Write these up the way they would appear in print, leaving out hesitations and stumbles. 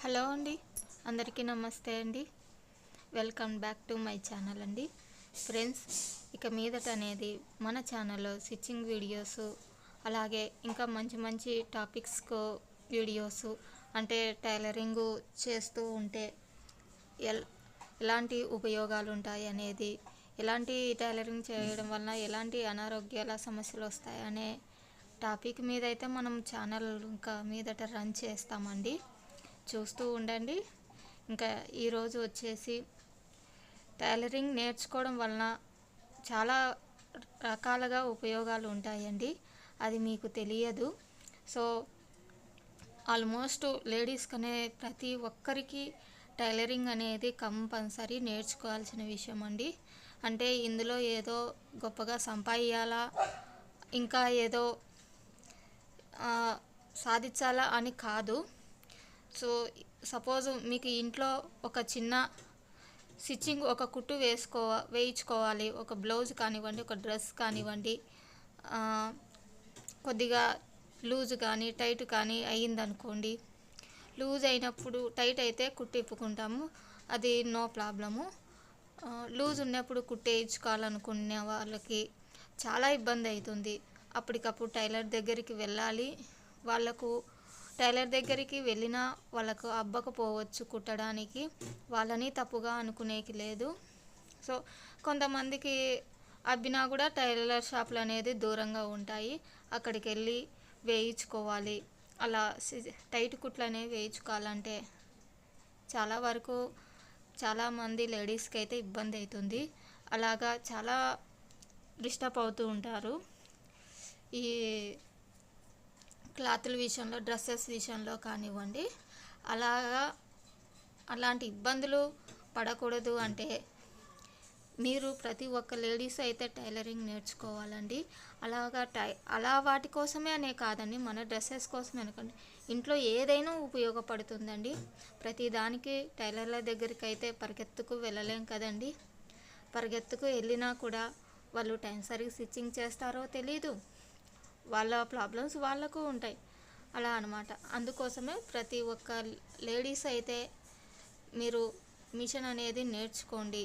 Hello అండి, అందరికీ నమస్తే అండి. Welcome back to my channel అండి. ఫ్రెండ్స్, ఇక మీదట అనేది మన ఛానల్లో స్టిచ్చింగ్ వీడియోస్, అలాగే ఇంకా మంచి మంచి టాపిక్స్ వీడియోస్, అంటే టైలరింగ్ చేస్తూ ఉంటే ఎలాంటి ఉపయోగాలు ఉంటాయి అనేది, ఎలాంటి టైలరింగ్ చేయడం వలన ఎలాంటి అనారోగ్యాల సమస్యలు వస్తాయి అనే టాపిక్ మీద అయితే మనం ఛానల్ ఇంకా మీదట రన్ చేస్తామండి. చూస్తూ ఉండండి. ఇంకా ఈరోజు వచ్చేసి టైలరింగ్ నేర్చుకోవడం వలన చాలా రకాలుగా ఉపయోగాలు ఉంటాయండి, అది మీకు తెలియదు. సో ఆల్మోస్ట్ లేడీస్కనే ప్రతి ఒక్కరికి టైలరింగ్ అనేది కంపల్సరీ నేర్చుకోవాల్సిన విషయం అండి. అంటే ఇందులో ఏదో గొప్పగా సంపాదించాలా, ఇంకా ఏదో సాధించాలా అని కాదు. సో సపోజ్ మీకు ఇంట్లో ఒక చిన్న స్టిచ్చింగ్, ఒక కుట్టు వేయించుకోవాలి, ఒక బ్లౌజ్ కానివ్వండి, ఒక డ్రెస్ కానివ్వండి, కొద్దిగా లూజ్ కానీ టైట్ కానీ అయ్యిందనుకోండి. లూజ్ అయినప్పుడు, టైట్ అయితే కుట్టు ఇప్పుకుంటాము, అది నో ప్రాబ్లము. లూజ్ ఉన్నప్పుడు కుట్టు వేయించుకోవాలనుకునే వాళ్ళకి చాలా ఇబ్బంది అవుతుంది. అప్పటికప్పుడు టైలర్ దగ్గరికి వెళ్ళాలి. వాళ్ళకు టైలర్ దగ్గరికి వెళ్ళినా వాళ్ళకు అబ్బకపోవచ్చు కుట్టడానికి, వాళ్ళని తప్పుగా అనుకునేకి లేదు. సో కొంతమందికి అబ్బినా కూడా టైలర్ షాపులు అనేది దూరంగా ఉంటాయి, అక్కడికి వెళ్ళి వేయించుకోవాలి. అలా టైట్ కుట్లు అనేవి వేయించుకోవాలంటే చాలా వరకు చాలామంది లేడీస్కి అయితే ఇబ్బంది అవుతుంది. అలాగా చాలా డిస్టర్బ్ అవుతూ ఉంటారు ఈ క్లాతుల విషయంలో, డ్రెస్సెస్ విషయంలో కానివ్వండి. అలాంటి ఇబ్బందులు పడకూడదు అంటే మీరు ప్రతి ఒక్క లేడీస్ అయితే టైలరింగ్ నేర్చుకోవాలండి. అలా వాటి కోసమే అనే కాదండి, మన డ్రెస్సెస్ కోసమే అనుకోండి, ఇంట్లో ఏదైనా ఉపయోగపడుతుందండి. ప్రతి దానికి టైలర్ల దగ్గరికి అయితే పరిగెత్తుకు వెళ్ళలేం కదండి. పరిగెత్తుకు వెళ్ళినా కూడా వాళ్ళు టైం సరిగ్గా స్టిచ్చింగ్ చేస్తారో తెలీదు, వాళ్ళ ప్రాబ్లమ్స్ వాళ్ళకు ఉంటాయి, అలా అనమాట. అందుకోసమే ప్రతి ఒక్క లేడీస్ అయితే మీరు మిషన్ అనేది నేర్చుకోండి.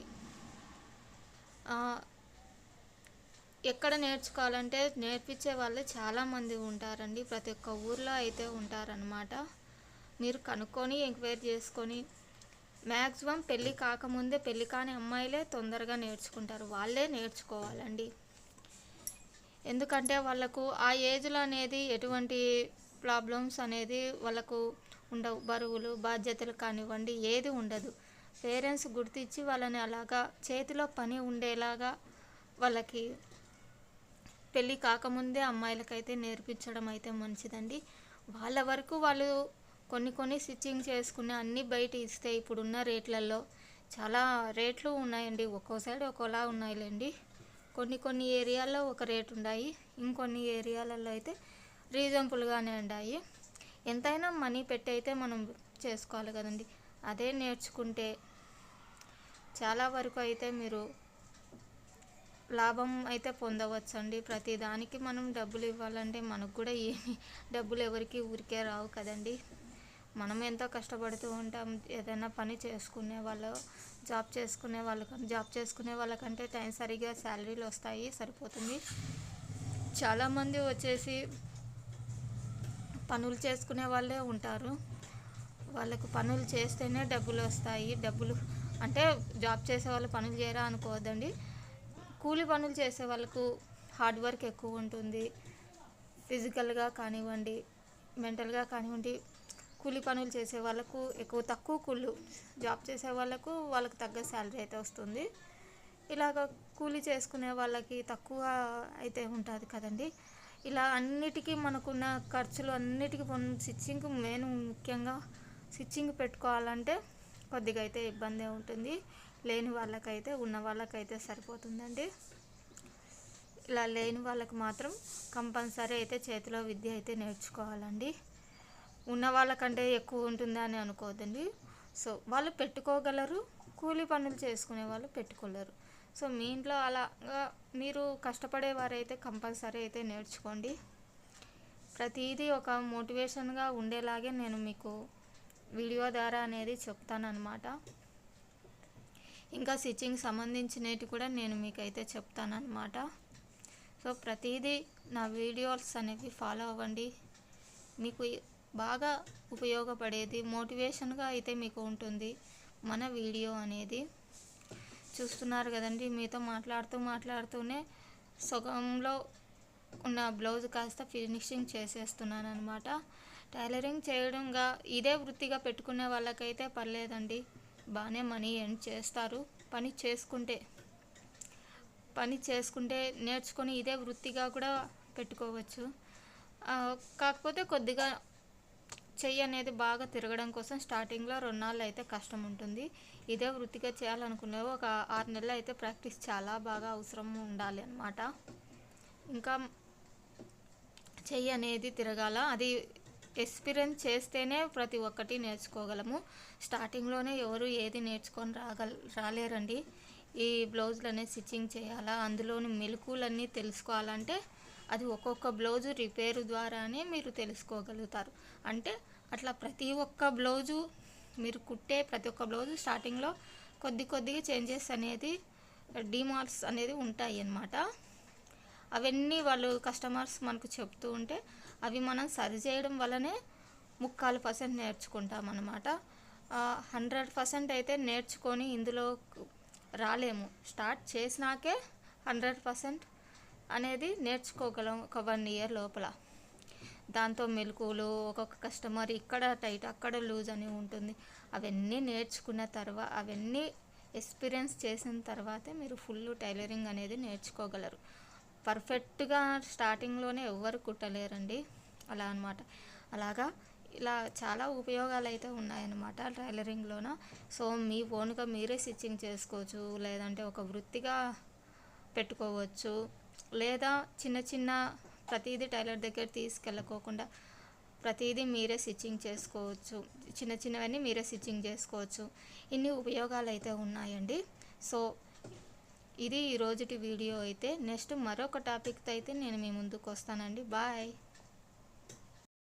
ఎక్కడ నేర్చుకోవాలంటే నేర్పించే వాళ్ళు చాలామంది ఉంటారండి, ప్రతి ఒక్క ఊర్లో అయితే ఉంటారనమాట. మీరు కనుక్కొని ఎంక్వైరీ చేసుకొని, మ్యాక్సిమం పెళ్ళి కాకముందే, పెళ్ళి కాని అమ్మాయిలే తొందరగా నేర్చుకుంటారు, వాళ్ళే నేర్చుకోవాలండి. ఎందుకంటే వాళ్ళకు ఆ ఏజ్లో అనేది ఎటువంటి ప్రాబ్లమ్స్ అనేది వాళ్ళకు ఉండవు, బరువులు బాధ్యతలు కానివ్వండి ఏది ఉండదు. పేరెంట్స్ గుర్తించి వాళ్ళని అలాగా చేతిలో పని ఉండేలాగా వాళ్ళకి పెళ్ళి కాకముందే అమ్మాయిలకైతే నేర్పించడం అయితే మంచిదండి. వాళ్ళ వరకు వాళ్ళు కొన్ని స్టిచ్చింగ్ చేసుకుని అన్నీ బయట ఇస్తే ఇప్పుడున్న రేట్లలో చాలా రేట్లు ఉన్నాయండి, ఒక్కో సైడ్ ఒక్కోలా ఉన్నాయిలేండి. కొన్ని ఏరియాల్లో ఒక రేటు ఉన్నాయి, ఇంకొన్ని ఏరియాలలో అయితే రీజనబుల్గానే ఉన్నాయి. ఎంతైనా మనీ పెట్టి అయితే మనం చేసుకోవాలి కదండి. అదే నేర్చుకుంటే చాలా వరకు అయితే మీరు లాభం అయితే పొందవచ్చండి. ప్రతి దానికి మనం డబ్బులు ఇవ్వాలంటే మనకు కూడా ఏమి డబ్బులు ఎవరికి ఊరికే రావు కదండి. మనం ఎంతో కష్టపడుతూ ఉంటాం. ఏదైనా పని చేసుకునే వాళ్ళు, జాబ్ చేసుకునే వాళ్ళకంటే టైం సరిగా శాలరీలు వస్తాయి, సరిపోతుంది. చాలామంది వచ్చేసి పనులు చేసుకునే వాళ్ళే ఉంటారు, వాళ్ళకు పనులు చేస్తేనే డబ్బులు వస్తాయి. డబ్బులు అంటే జాబ్ చేసే వాళ్ళు పనులు చేయరా అనుకోవద్దండి. కూలి పనులు చేసే వాళ్ళకు హార్డ్ వర్క్ ఎక్కువ ఉంటుంది, ఫిజికల్గా కానివ్వండి, మెంటల్గా కానివ్వండి. కూలి పనులు చేసే వాళ్ళకు తక్కువ కూలి, జాబ్ చేసే వాళ్ళకు తగ్గ శాలరీ అయితే వస్తుంది. ఇలాగ కూలి చేసుకునే వాళ్ళకి తక్కువ అయితే ఉంటుంది కదండి. ఇలా అన్నిటికీ మనకున్న ఖర్చులు అన్నిటికీ స్టిచ్చింగ్ ముఖ్యంగా స్టిచ్చింగ్ పెట్టుకోవాలంటే కొద్దిగా అయితే ఇబ్బంది ఉంటుంది. లేని వాళ్ళకైతే, ఉన్న వాళ్ళకైతే సరిపోతుందండి. ఇలా లేని వాళ్ళకి మాత్రం కంపల్సరీ అయితే చేతిలో విద్య అయితే నేర్చుకోవాలండి. ఉన్న వాళ్ళకంటే ఎక్కువ ఉంటుందా అని అనుకోవద్దండి. సో వాళ్ళు పెట్టుకోగలరు, కూలీ పనులు చేసుకునే వాళ్ళు పెట్టుకోలేరు. సో మీ ఇంట్లో అలాగా మీరు కష్టపడేవారైతే కంపల్సరీ అయితే నేర్చుకోండి. ప్రతిదీ ఒక మోటివేషన్గా ఉండేలాగే నేను మీకు వీడియో ద్వారా అనేది చెప్తానన్నమాట. ఇంకా స్టిచ్చింగ్ సంబంధించినవి కూడా నేను మీకైతే చెప్తానన్నమాట. సో ప్రతిదీ నా వీడియోస్ అనేవి ఫాలో అవ్వండి. మీకు బాగా ఉపయోగపడేది మోటివేషన్గా అయితే మీకు ఉంటుంది మన వీడియో అనేది. చూస్తున్నారు కదండి, మీతో మాట్లాడుతూనే సగంలో ఉన్న బ్లౌజ్ కాస్త ఫినిషింగ్ చేసేస్తున్నాను అనమాట. టైలరింగ్ చేయడంగా ఇదే వృత్తిగా పెట్టుకునే వాళ్ళకైతే పర్లేదండి, బాగానే మనీ ఎర్న్ చేస్తారు. పని చేసుకుంటే నేర్చుకొని ఇదే వృత్తిగా కూడా పెట్టుకోవచ్చు. కాకపోతే కొద్దిగా చెయ్యి అనేది బాగా తిరగడం కోసం స్టార్టింగ్లో 2 నెలలు అయితే కష్టం ఉంటుంది. ఇదే వృత్తిగా చేయాలనుకునే ఒక 6 నెలలు అయితే ప్రాక్టీస్ చాలా బాగా అవసరం ఉండాలి అన్నమాట. ఇంకా చెయ్యి అనేది తిరగాల, అది ఎక్స్పీరియన్స్ చేస్తేనే ప్రతి ఒక్కటి నేర్చుకోగలము. స్టార్టింగ్లోనే ఎవరు ఏది నేర్చుకొని రాలేరండి. ఈ బ్లౌజులు అనేది స్టిచ్చింగ్ చేయాలా, అందులోని మెలకువలన్నీ తెలుసుకోవాలంటే అది ఒక్కొక్క బ్లౌజు రిపేరు ద్వారానే మీరు తెలుసుకోగలుగుతారు. అంటే అట్లా ప్రతి ఒక్క బ్లౌజు మీరు కుట్టే ప్రతి ఒక్క బ్లౌజు స్టార్టింగ్లో కొద్దిగా చేంజెస్ అనేది డిమార్క్స్ అనేది ఉంటాయి అన్నమాట. అవన్నీ వాళ్ళు కస్టమర్స్ మనకు చెప్తూ ఉంటే అవి మనం సరి చేయడం వల్లనే 3/4% నేర్చుకుంటాం అన్నమాట. 100% అయితే నేర్చుకొని ఇందులో రాలేము. స్టార్ట్ చేసినాకే 100% అనేది నేర్చుకోగలం ఒక 1 ఇయర్ లోపల. దాంతో మెలకువలు, ఒక్కొక్క కస్టమర్ ఇక్కడ టైట్ అక్కడ లూజ్ అని ఉంటుంది. అవన్నీ నేర్చుకున్న తర్వాత, అవన్నీ ఎక్స్పీరియన్స్ చేసిన తర్వాతే మీరు ఫుల్ టైలరింగ్ అనేది నేర్చుకోగలరు. పర్ఫెక్ట్గా స్టార్టింగ్లోనే ఎవ్వరు కుట్టలేరండి, అలా అన్నమాట. ఇలా చాలా ఉపయోగాలు అయితే ఉన్నాయన్నమాట టైలరింగ్లోన. సో మీ ఓన్గా మీరే స్టిచ్చింగ్ చేసుకోవచ్చు, లేదంటే ఒక వృత్తిగా పెట్టుకోవచ్చు, లేదా చిన్న ప్రతిదీ టైలర్ దగ్గర తీసుకెళ్ళకోకుండా ప్రతిదీ మీరే స్టిచ్చింగ్ చేసుకోవచ్చు. చిన్నవన్నీ మీరే స్టిచ్చింగ్ చేసుకోవచ్చు. ఇన్ని ఉపయోగాలు అయితే ఉన్నాయండి. సో ఇది ఈరోజుటి వీడియో అయితే. నెక్స్ట్ మరొక టాపిక్తో అయితే నేను మీ ముందుకు వస్తానండి. బాయ్.